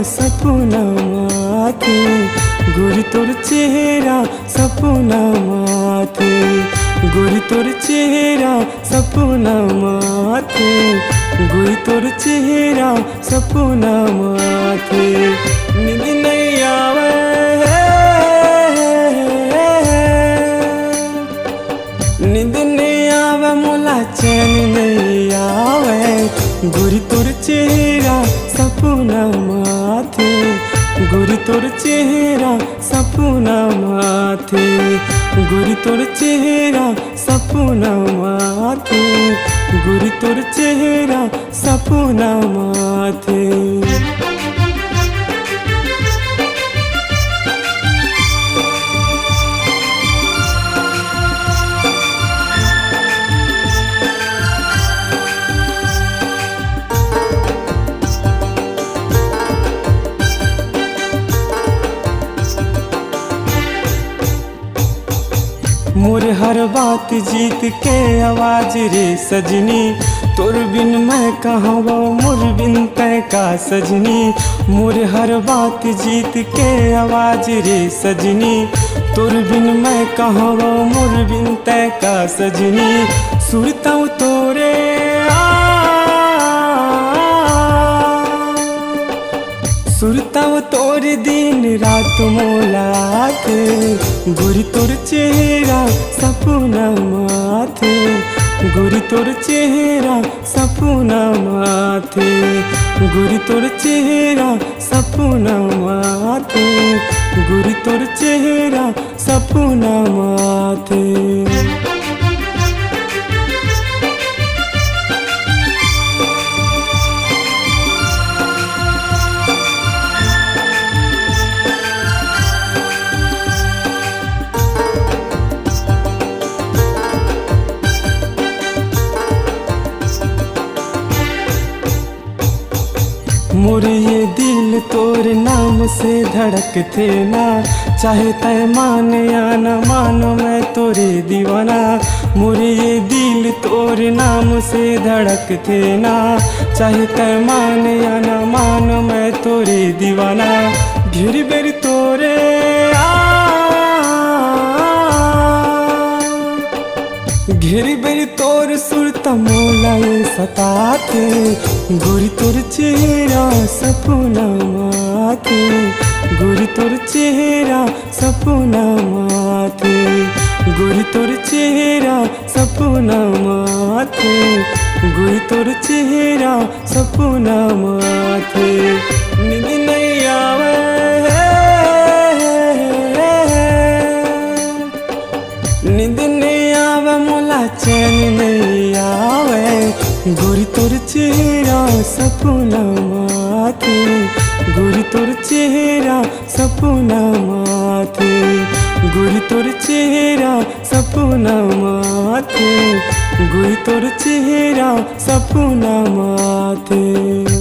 सपना माथे, गोरी तोर चेहरा सपना माथे, गोरी तोर चेहरा सपना माथे, गोरी तोर चेहरा सपना माथे। नींद नहीं आवे, नींद नहीं आवे मोला चैन नहीं आवे, गोरी तोर चेहरा सपना माथे, गोरी तोर चेहरा सपना माथे, गोरी तोर चेहरा सपना माथे, गोरी तोर चेहरा सपना माथे। मोर हर बात जीत के आवाज रे सजनी, तोर बिन मैं कहाँ वो मोर बिन तय का सजनी। मोर हर बात जीत के आवाज रे सजनी, तोर बिन मैं कहाँ वो मोर बिन तय का सजनी। सुरता हूँ तोरे सुरता हूँ तोरे दिन रात मोला के, गोरी तोर चेहरा सपना माथे, गोरी तोर चेहरा सपना माथे, गोरी तोर चेहरा सपना माथे, गोरी तोर चेहरा सपना माथे। मोर ये दिल तोर नाम से धड़कते ना, चाहे तय मान या न मानो मैं तोरे दीवाना। मोर ये दिल तोर नाम से धड़कते ना, चाहे तय मान या न मानो मैं तोरे दीवाना। घेर बेर तोरे घेर बेर तोर सुरता मोला ये सताते, गोरी तोर चेहरा सपना माथे, गोरी तोर चेहरा सपना माथे, गोरी तोर चेहरा सपना माथे, गोरी तोर चेहरा सपना माथे। नींद नहीं आवे, नींद नहीं आवे मोला चैन नहीं आवे, गोरी तोर चेहरा सपना माथे, गोरी तोर चेहरा सपना माथे, गोरी तोर चेहरा सपना माथे, गोरी तोर चेहरा सपना माथे।